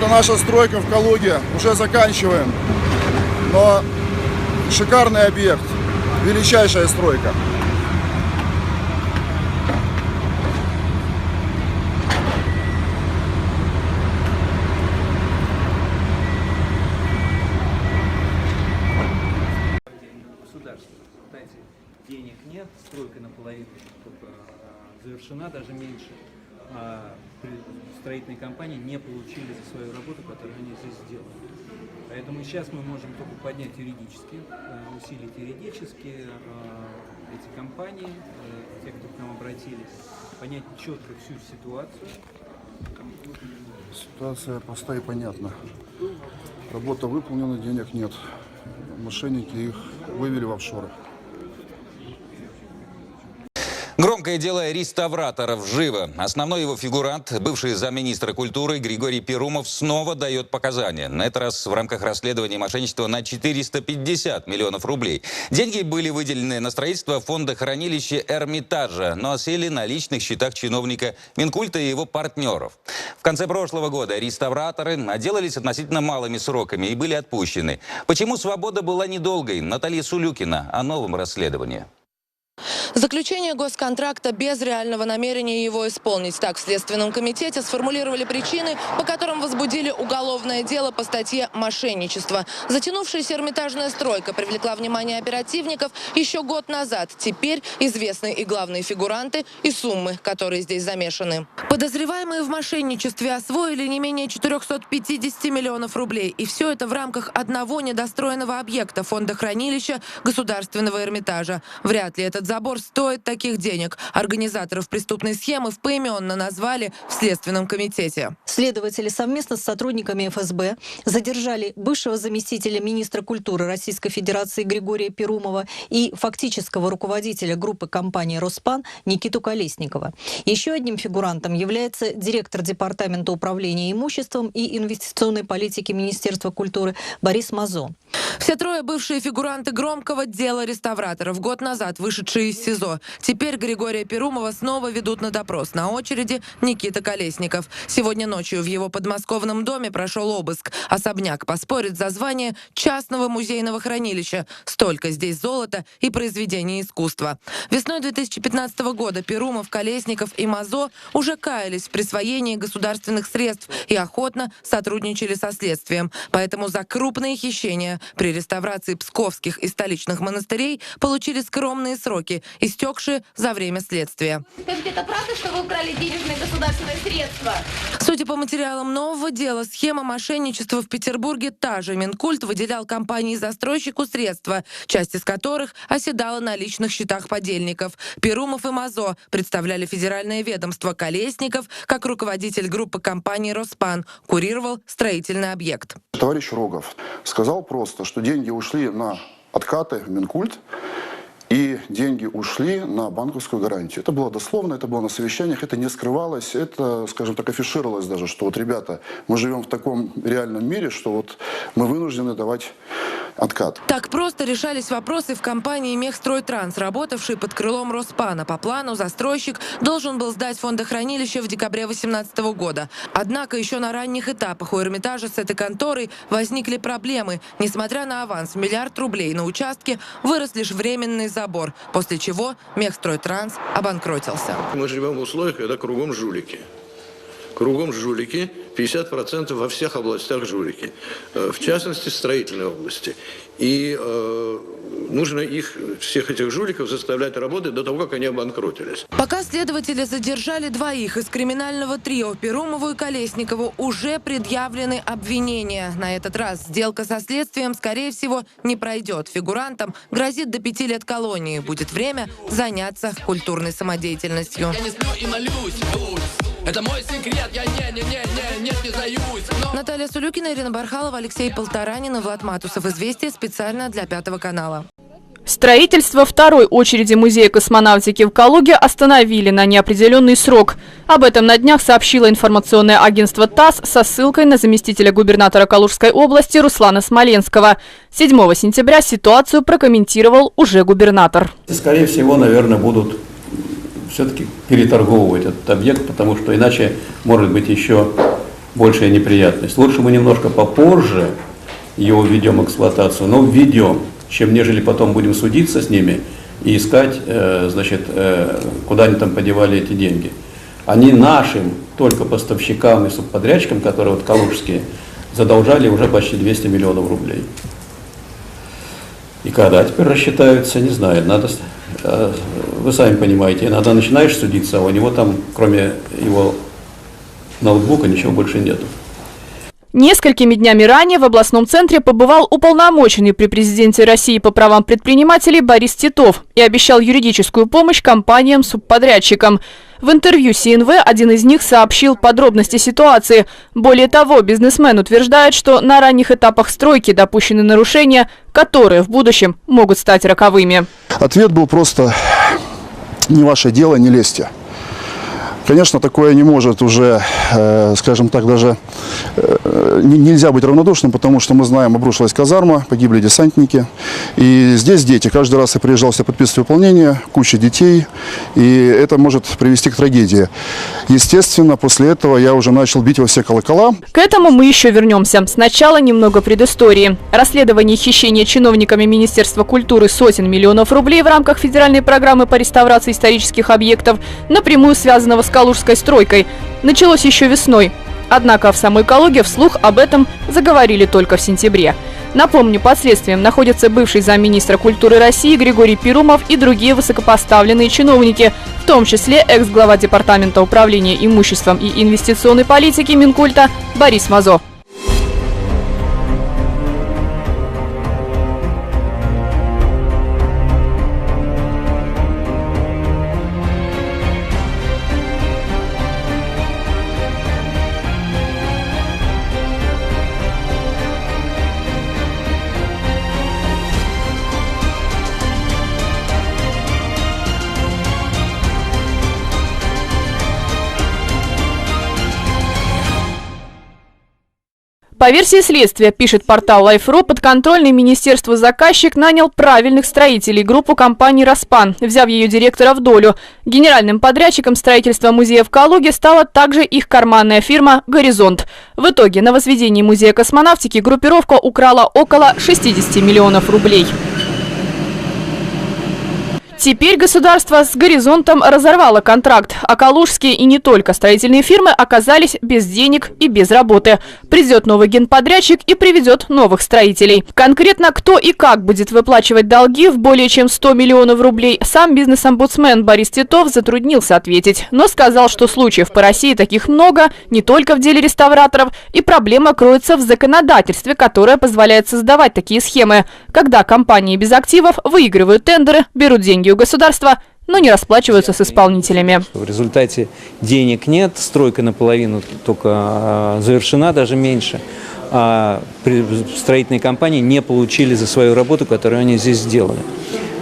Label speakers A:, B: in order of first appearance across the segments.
A: Это наша стройка в Калуге. Уже заканчиваем. Но шикарный объект. Величайшая стройка.
B: Денег нет, стройка наполовину завершена, даже меньше. Строительные компании не получили за свою работу, которую они здесь сделали. Поэтому сейчас мы можем только поднять юридически, усилить юридически эти компании, те, кто к нам обратились, понять четко всю ситуацию.
A: Ситуация простая и понятна. Работа выполнена, денег нет. Мошенники их вывели в офшоры.
C: Громкое дело реставраторов живо. Основной его фигурант, бывший замминистра культуры Григорий Перумов, снова дает показания. На этот раз в рамках расследования мошенничества на 450 миллионов рублей. Деньги были выделены на строительство фонда хранилища Эрмитажа, но осели на личных счетах чиновника Минкульта и его партнеров. В конце прошлого года реставраторы отделались относительно малыми сроками и были отпущены. Почему свобода была недолгой? Наталья Сулюкина о новом расследовании.
D: Заключение госконтракта без реального намерения его исполнить. Так в Следственном комитете сформулировали причины, по которым возбудили уголовное дело по статье «Мошенничество». Затянувшаяся Эрмитажная стройка привлекла внимание оперативников еще год назад. Теперь известны и главные фигуранты, и суммы, которые здесь замешаны. Подозреваемые в мошенничестве освоили не менее 450 миллионов рублей. И все это в рамках одного недостроенного объекта фонда хранилища Государственного Эрмитажа. Вряд ли этот забор стоит таких денег. Организаторов преступной схемы поименно назвали в Следственном комитете.
E: Следователи совместно с сотрудниками ФСБ задержали бывшего заместителя министра культуры Российской Федерации Григория Перумова и фактического руководителя группы компании «Роспан» Никиту Колесникова. Еще одним фигурантом является директор Департамента управления имуществом и инвестиционной политики Министерства культуры Борис Мазо.
D: Все трое бывшие фигуранты громкого дела реставраторов, год назад вышедшие из СИЗО. Теперь Григория Перумова снова ведут на допрос. На очереди Никита Колесников. Сегодня ночью в его подмосковном доме прошел обыск. Особняк поспорит за звание частного музейного хранилища. Столько здесь золота и произведений искусства. Весной 2015 года Перумов, Колесников и Мазо уже каялись в присвоении государственных средств и охотно сотрудничали со следствием. Поэтому за крупные хищения при реставрации псковских и столичных монастырей получили скромные сроки, истекшие за время следствия.
F: Скажите, это правда, что вы украли денежные государственные средства?
D: Судя по материалам нового дела, схема мошенничества в Петербурге та же. Минкульт выделял компании-застройщику средства, часть из которых оседала на личных счетах подельников. Перумов и Мазо представляли федеральное ведомство. Колесников, как руководитель группы компании «Роспан», курировал строительный объект.
A: Товарищ Рогов сказал просто, что деньги ушли на откаты в Минкульт, и деньги ушли на банковскую гарантию. Это было дословно, это было на совещаниях, это не скрывалось, это, скажем так, афишировалось даже, что вот, ребята, мы живем в таком реальном мире, что вот мы вынуждены давать откат.
D: Так просто решались вопросы в компании «Мехстройтранс», работавшей под крылом Роспана. По плану застройщик должен был сдать фондохранилище в декабре 2018 года. Однако еще на ранних этапах у Эрмитажа с этой конторой возникли проблемы. Несмотря на аванс в 1 миллиард рублей на участке, вырос лишь временный забор, после чего Мехстройтранс обанкротился.
G: Мы живем в условиях, когда кругом жулики. Кругом жулики, 50% во всех областях жулики, в частности в строительной области. И нужно всех этих жуликов заставлять работать до того, как они обанкротились.
D: Пока следователи задержали двоих из криминального трио, Перумову и Колесникову уже предъявлены обвинения. На этот раз сделка со следствием, скорее всего, не пройдет. Фигурантам грозит до 5 лет колонии. Будет время заняться культурной самодеятельностью.
H: Я не сплю и молюсь. Это мой секрет, я не сдаюсь.
D: Наталья Сулюкина, Ирина Бархалова, Алексей Полторанин и Влад Матусов. Известия специально для 5 канала.
I: Строительство второй очереди Музея космонавтики в Калуге остановили на неопределенный срок. Об этом на днях сообщило информационное агентство ТАСС со ссылкой на заместителя губернатора Калужской области Руслана Смоленского. 7 сентября ситуацию прокомментировал уже губернатор.
J: Скорее всего, наверное, будут все-таки переторговывать этот объект, потому что иначе, может быть, еще большая неприятность. Лучше мы немножко попозже его введем в эксплуатацию, но введем, чем нежели потом будем судиться с ними и искать, куда они там подевали эти деньги. Они нашим только поставщикам и субподрядчикам, которые вот калужские, задолжали уже почти 200 миллионов рублей. И когда теперь рассчитаются, не знаю, надо, вы сами понимаете, иногда начинаешь судиться, а у него там, кроме его ноутбука, ничего больше нету.
I: Несколькими днями ранее в областном центре побывал уполномоченный при президенте России по правам предпринимателей Борис Титов и обещал юридическую помощь компаниям-субподрядчикам. В интервью СНВ один из них сообщил подробности ситуации. Более того, бизнесмен утверждает, что на ранних этапах стройки допущены нарушения, которые в будущем могут стать роковыми.
A: Ответ был просто: не ваше дело, не лезьте. Конечно, такое не может уже, скажем так, даже нельзя быть равнодушным, потому что мы знаем, обрушилась казарма, погибли десантники. И здесь дети. Каждый раз я приезжал, все подписывать выполнение, куча детей. И это может привести к трагедии. Естественно, после этого я уже начал бить во все колокола.
I: К этому мы еще вернемся. Сначала немного предыстории. Расследование хищения чиновниками Министерства культуры сотен миллионов рублей в рамках федеральной программы по реставрации исторических объектов, напрямую связанного с калужской стройкой, началось еще весной. Однако в самой Калуге вслух об этом заговорили только в сентябре. Напомню, под следствием находятся бывший замминистра культуры России Григорий Перумов и другие высокопоставленные чиновники, в том числе экс-глава Департамента управления имуществом и инвестиционной политики Минкульта Борис Мазо. По версии следствия, пишет портал Life.ru, подконтрольный министерству заказчик нанял правильных строителей, группу компании «Роспан», взяв ее директора в долю. Генеральным подрядчиком строительства музея в Калуге стала также их карманная фирма «Горизонт». В итоге на возведении музея космонавтики группировка украла около 60 миллионов рублей. Теперь государство с «Горизонтом» разорвало контракт, а калужские и не только строительные фирмы оказались без денег и без работы. Придет новый генподрядчик и приведет новых строителей. Конкретно кто и как будет выплачивать долги в более чем 100 миллионов рублей, сам бизнес-омбудсмен Борис Титов затруднился ответить, но сказал, что случаев по России таких много, не только в деле реставраторов, и проблема кроется в законодательстве, которое позволяет создавать такие схемы, когда компании без активов выигрывают тендеры, берут деньги у государства, но не расплачиваются с исполнителями.
B: В результате денег нет, стройка наполовину только завершена, даже меньше. А строительные компании не получили за свою работу, которую они здесь сделали.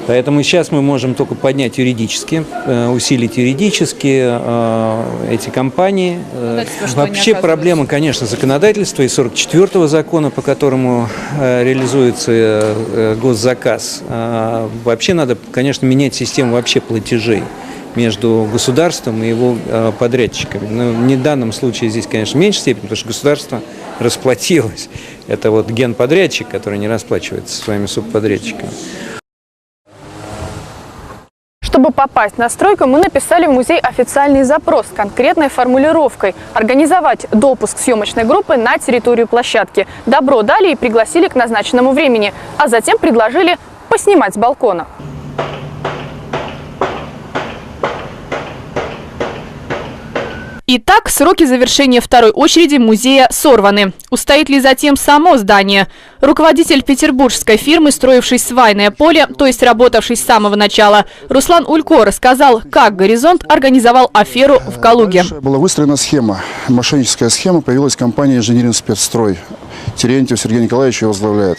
B: Поэтому сейчас мы можем только поднять юридически, усилить юридически эти компании. Вообще проблема, конечно, законодательства и 44-го закона, по которому реализуется госзаказ. Вообще надо, конечно, менять систему вообще платежей между государством и его подрядчиками. Но в данном случае здесь, конечно, в меньшей степени, потому что государство расплатилось. Это вот генподрядчик, который не расплачивается со своими субподрядчиками.
I: Чтобы попасть на стройку, мы написали в музей официальный запрос с конкретной формулировкой – организовать допуск съемочной группы на территорию площадки. Добро дали и пригласили к назначенному времени, а затем предложили поснимать с балкона. Итак, сроки завершения второй очереди музея сорваны. Устоит ли затем само здание? Руководитель петербургской фирмы, строившей свайное поле, то есть работавший с самого начала, Руслан Улько рассказал, как «Горизонт» организовал аферу в Калуге.
A: Была выстроена схема, мошенническая схема, появилась компания «Инжиниринг Спецстрой». Терентьев Сергей Николаевич ее возглавляет,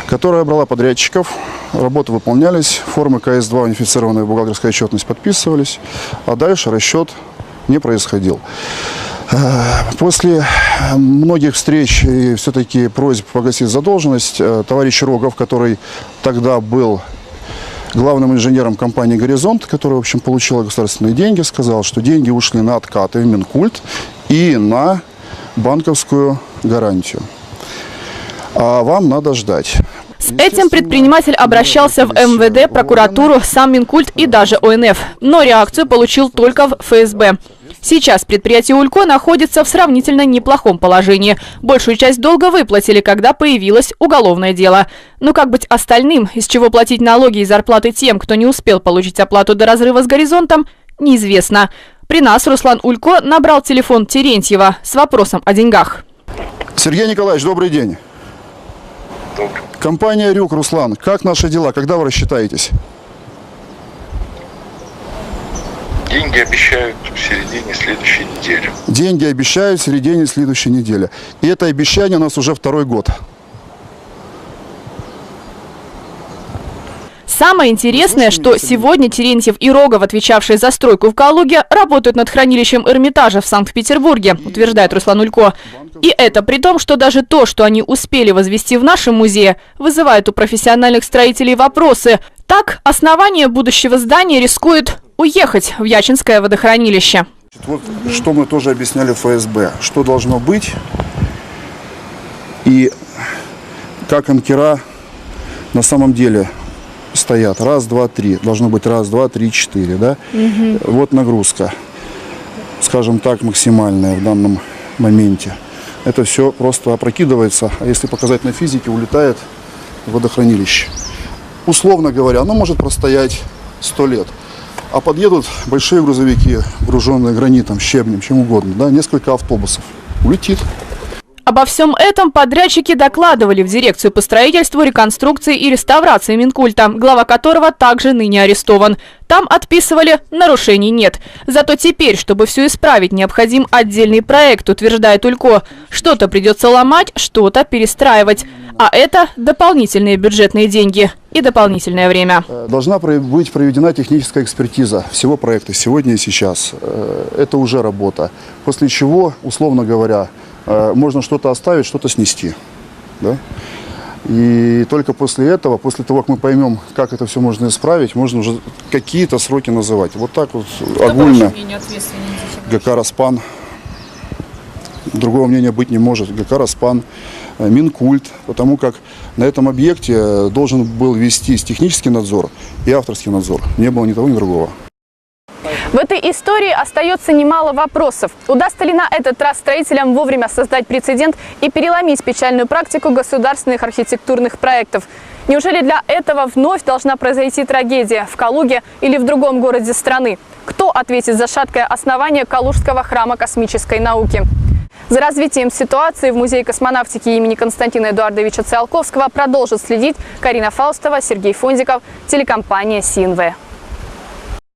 A: которая брала подрядчиков, работы выполнялись, формы КС-2, унифицированная бухгалтерская отчетность подписывались, а дальше расчет не происходил. После многих встреч и все-таки просьб погасить задолженность, товарищ Рогов, который тогда был главным инженером компании «Горизонт», которая, в общем, получила государственные деньги, сказал, что деньги ушли на откаты в Минкульт и на банковскую гарантию. А вам надо ждать.
I: С этим предприниматель обращался в МВД, прокуратуру, сам Минкульт и даже ОНФ. Но реакцию получил только в ФСБ. Сейчас предприятие Улько находится в сравнительно неплохом положении. Большую часть долга выплатили, когда появилось уголовное дело. Но как быть остальным, из чего платить налоги и зарплаты тем, кто не успел получить оплату до разрыва с горизонтом, неизвестно. При нас Руслан Улько набрал телефон Терентьева с вопросом о деньгах.
A: Сергей Николаевич, добрый день. Компания «Рюк», Руслан, как наши дела? Когда вы рассчитаетесь?
K: Деньги обещают в середине следующей недели.
A: Деньги обещают в середине следующей недели. И это обещание у нас уже второй год.
I: Самое интересное, что сегодня Терентьев и Рогов, отвечавшие за стройку в Калуге, работают над хранилищем Эрмитажа в Санкт-Петербурге, утверждает Руслан Улько. И это при том, что даже то, что они успели возвести в нашем музее, вызывает у профессиональных строителей вопросы. Так, основание будущего здания рискует уехать в Ячинское водохранилище.
A: Вот что мы тоже объясняли в ФСБ, что должно быть и как анкера на самом деле стоят. Раз, два, три. Должно быть раз, два, три, четыре. Да? Вот нагрузка, скажем так, максимальная в данном моменте. Это все просто опрокидывается, а если показать на физике, улетает в водохранилище. Условно говоря, оно может простоять 100 лет. А подъедут большие грузовики, груженные гранитом, щебнем, чем угодно, да, несколько автобусов. Улетит.
I: Обо всем этом подрядчики докладывали в дирекцию по строительству, реконструкции и реставрации Минкульта, глава которого также ныне арестован. Там отписывали, нарушений нет. Зато теперь, чтобы все исправить, необходим отдельный проект, утверждает Улько. Что-то придется ломать, что-то перестраивать. А это дополнительные бюджетные деньги и дополнительное время.
A: Должна быть проведена техническая экспертиза всего проекта сегодня и сейчас. Это уже работа. После чего, условно говоря, можно что-то оставить, что-то снести. Да? И только после этого, после того, как мы поймем, как это все можно исправить, можно уже какие-то сроки называть. Вот так вот огульно. ГК «Роспан». Другого мнения быть не может. ГК «Роспан», Минкульт. Потому как на этом объекте должен был вестись технический надзор и авторский надзор. Не было ни того, ни другого.
I: В этой истории остается немало вопросов. Удастся ли на этот раз строителям вовремя создать прецедент и переломить печальную практику государственных архитектурных проектов? Неужели для этого вновь должна произойти трагедия в Калуге или в другом городе страны? Кто ответит за шаткое основание Калужского храма космической науки? За развитием ситуации в Музее космонавтики имени Константина Эдуардовича Циолковского продолжит следить Карина Фаустова, Сергей Фондиков, телекомпания СинВ.